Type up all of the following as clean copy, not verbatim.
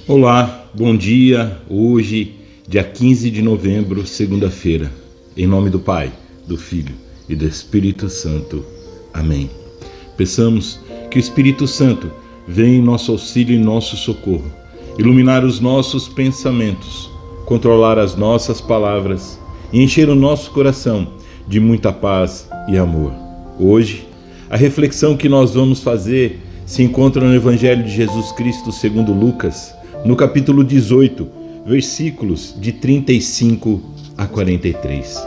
Olá, bom dia. Hoje, dia 15 de novembro, segunda-feira. Em nome do Pai, do Filho e do Espírito Santo. Amém. Peçamos que o Espírito Santo venha em nosso auxílio e nosso socorro, iluminar os nossos pensamentos, controlar as nossas palavras e encher o nosso coração de muita paz e amor. Hoje, a reflexão que nós vamos fazer se encontra no Evangelho de Jesus Cristo segundo Lucas, no capítulo 18, versículos de 35 a 43.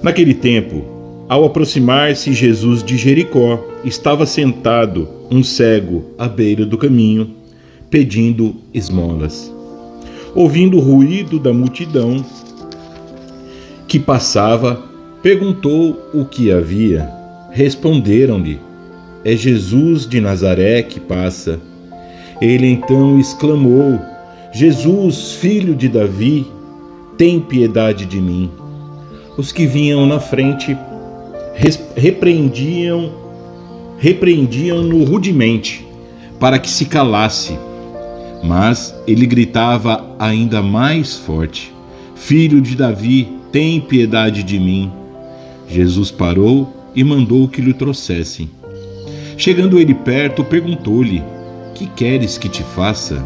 Naquele tempo, ao aproximar-se Jesus de Jericó, estava sentado um cego à beira do caminho, pedindo esmolas. Ouvindo o ruído da multidão que passava, perguntou o que havia. Responderam-lhe: é Jesus de Nazaré que passa. Ele então exclamou: Jesus, filho de Davi, tem piedade de mim. Os que vinham na frente repreendiam-no rudemente, para que se calasse. Mas ele gritava ainda mais forte: Filho de Davi, tem piedade de mim. Jesus parou e mandou que lhe trouxessem. Chegando ele perto, perguntou-lhe: que queres que te faça?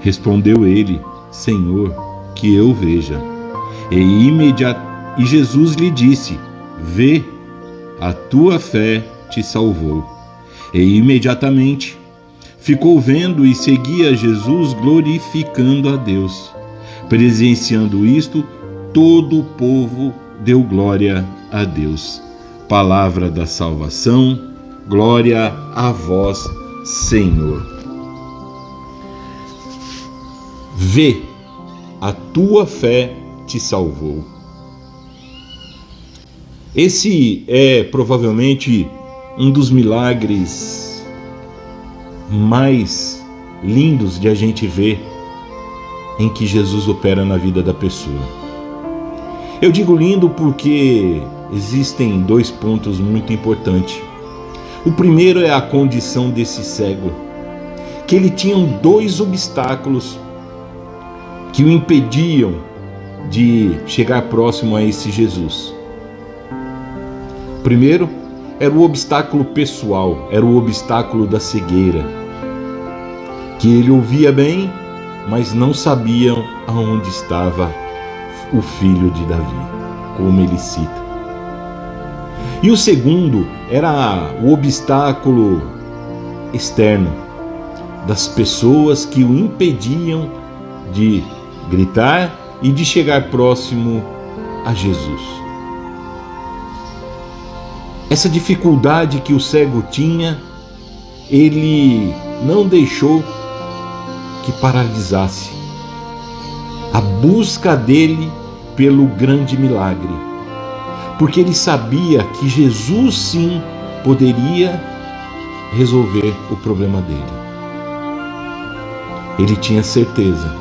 Respondeu ele: Senhor, que eu veja. E Jesus lhe disse: vê, a tua fé te salvou. E imediatamente ficou vendo e seguia Jesus, glorificando a Deus. Presenciando isto, todo o povo deu glória a Deus. Palavra da salvação, glória a vós, Senhor. Vê, a tua fé te salvou. Esse é provavelmente um dos milagres mais lindos de a gente ver em que Jesus opera na vida da pessoa. Eu digo lindo porque existem dois pontos muito importantes. O primeiro é a condição desse cego, que ele tinha dois obstáculos que o impediam de chegar próximo a esse Jesus. O primeiro era o obstáculo pessoal, era o obstáculo da cegueira, que ele ouvia bem, mas não sabiam aonde estava o filho de Davi, como ele cita. E o segundo era o obstáculo externo, das pessoas que o impediam de gritar e de chegar próximo a Jesus. Essa dificuldade que o cego tinha, ele não deixou que paralisasse a busca dele pelo grande milagre, porque ele sabia que Jesus sim poderia resolver o problema dele. Ele tinha certeza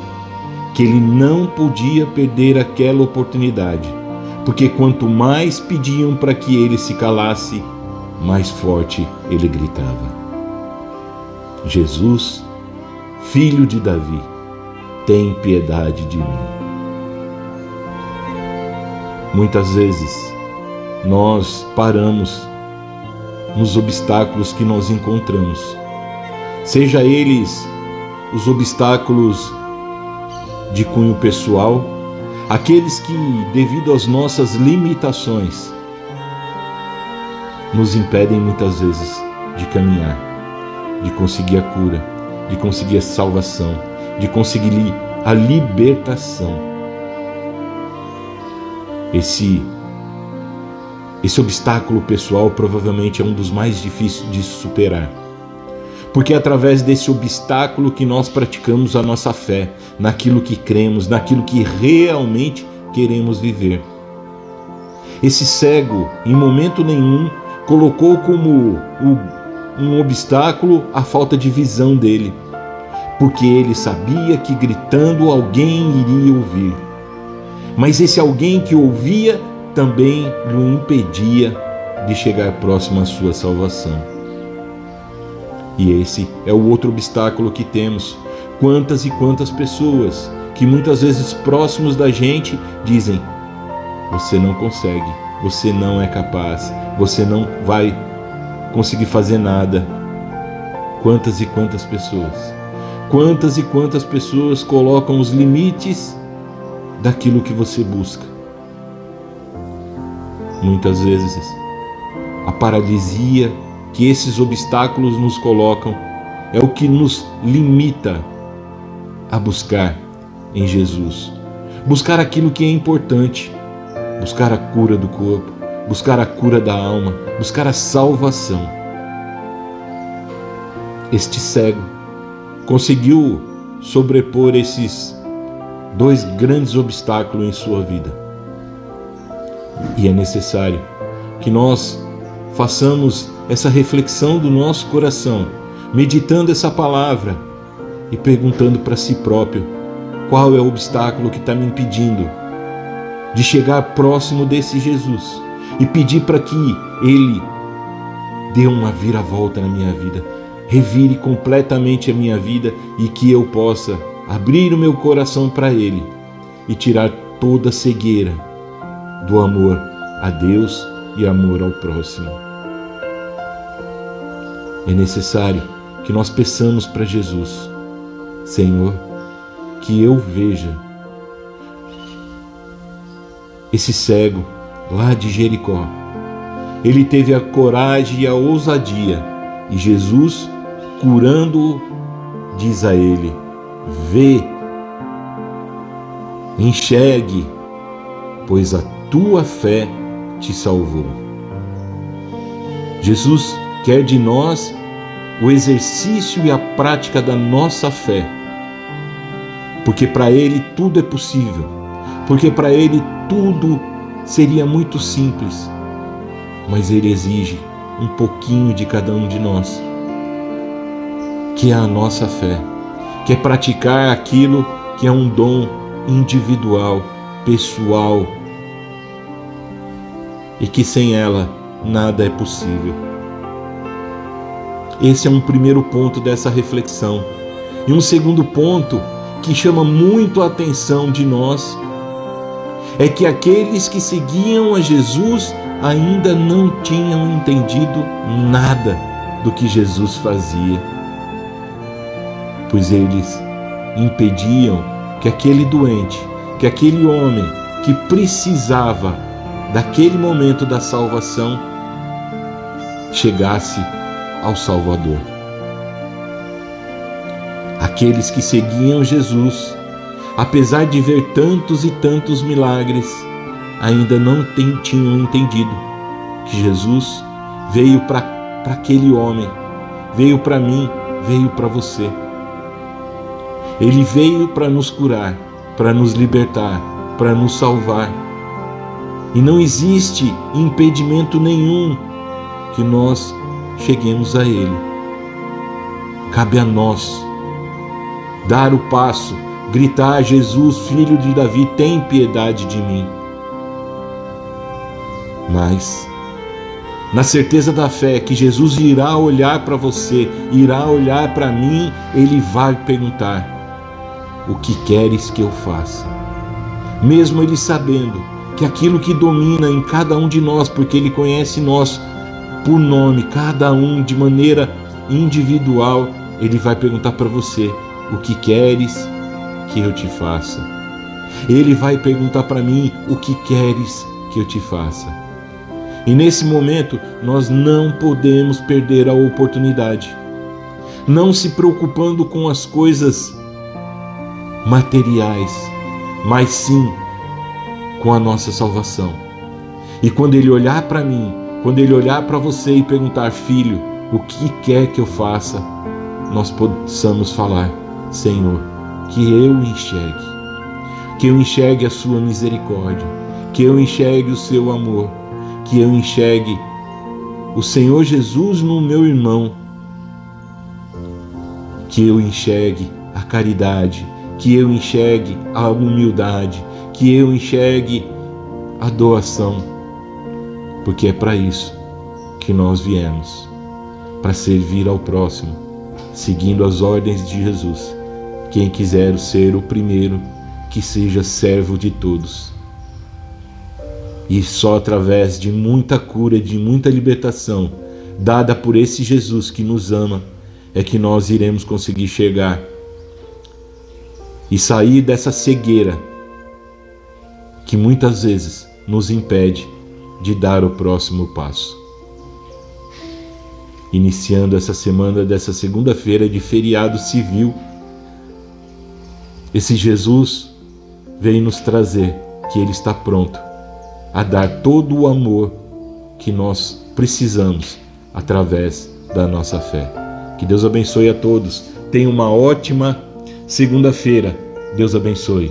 que ele não podia perder aquela oportunidade, porque quanto mais pediam para que ele se calasse, mais forte ele gritava: Jesus, filho de Davi, tem piedade de mim. Muitas vezes nós paramos nos obstáculos que nós encontramos, seja eles os obstáculos de cunho pessoal, aqueles que, devido às nossas limitações, nos impedem muitas vezes de caminhar, de conseguir a cura, de conseguir a salvação, de conseguir a libertação. Esse obstáculo pessoal provavelmente é um dos mais difíceis de superar, porque é através desse obstáculo que nós praticamos a nossa fé, naquilo que cremos, naquilo que realmente queremos viver. Esse cego, em momento nenhum, colocou como um obstáculo a falta de visão dele, porque ele sabia que gritando alguém iria ouvir. Mas esse alguém que ouvia também lhe impedia de chegar próximo à sua salvação. E esse é o outro obstáculo que temos, Quantas e quantas pessoas que muitas vezes próximos da gente dizem: você não consegue, você não é capaz, você não vai conseguir fazer nada. Quantas e quantas pessoas? Quantas e quantas pessoas colocam os limites daquilo que você busca? Muitas vezes, a paralisia que esses obstáculos nos colocam é o que nos limita a buscar em Jesus. Buscar aquilo que é importante. Buscar a cura do corpo, buscar a cura da alma, buscar a salvação. Este cego conseguiu sobrepor esses dois grandes obstáculos em sua vida. E é necessário que nós façamos essa reflexão do nosso coração, meditando essa palavra e perguntando para si próprio: qual é o obstáculo que está me impedindo de chegar próximo desse Jesus e pedir para que Ele dê uma viravolta na minha vida, revire completamente a minha vida e que eu possa abrir o meu coração para Ele e tirar toda a cegueira do amor a Deus e amor ao próximo. É necessário que nós peçamos para Jesus: Senhor, que eu veja esse cego lá de Jericó. Ele teve a coragem e a ousadia, e Jesus, curando-o, diz a ele: vê, enxergue, pois a tua fé te salvou. Jesus quer de nós o exercício e a prática da nossa fé, porque para Ele tudo é possível, porque para Ele tudo seria muito simples, mas Ele exige um pouquinho de cada um de nós, que é a nossa fé, que é praticar aquilo que é um dom individual, pessoal, e que sem ela nada é possível. Esse é um primeiro ponto dessa reflexão. E um segundo ponto que chama muito a atenção de nós é que aqueles que seguiam a Jesus ainda não tinham entendido nada do que Jesus fazia, pois eles impediam que aquele doente, que aquele homem que precisava daquele momento da salvação chegasse ao Salvador. Aqueles que seguiam Jesus, apesar de ver tantos e tantos milagres, ainda não tinham entendido que Jesus veio para aquele homem, veio para mim, veio para você. Ele veio para nos curar, para nos libertar, para nos salvar. E não existe impedimento nenhum que nós cheguemos a Ele. Cabe a nós dar o passo, gritar: Jesus, filho de Davi, tem piedade de mim. Mas, na certeza da fé que Jesus irá olhar para você, irá olhar para mim, Ele vai perguntar: o que queres que eu faça? Mesmo Ele sabendo que aquilo que domina em cada um de nós, porque Ele conhece nós por nome, cada um de maneira individual, Ele vai perguntar para você: o que queres que eu te faça? Ele vai perguntar para mim: o que queres que eu te faça? E nesse momento nós não podemos perder a oportunidade, não se preocupando com as coisas materiais, mas sim com a nossa salvação. E quando Ele olhar para mim, quando Ele olhar para você e perguntar: filho, o que quer que eu faça? Nós possamos falar: Senhor, que eu enxergue a sua misericórdia, que eu enxergue o seu amor, que eu enxergue o Senhor Jesus no meu irmão, que eu enxergue a caridade, que eu enxergue a humildade, que eu enxergue a doação, porque é para isso que nós viemos, para servir ao próximo, seguindo as ordens de Jesus, Quem quiser ser o primeiro, que seja servo de todos. E só através de muita cura, de muita libertação, dada por esse Jesus que nos ama, é que nós iremos conseguir chegar e sair dessa cegueira que muitas vezes nos impede de dar o próximo passo. Iniciando essa semana dessa segunda-feira de feriado civil, esse Jesus veio nos trazer que Ele está pronto a dar todo o amor que nós precisamos através da nossa fé. Que Deus abençoe a todos. Tenha uma ótima segunda-feira. Deus abençoe.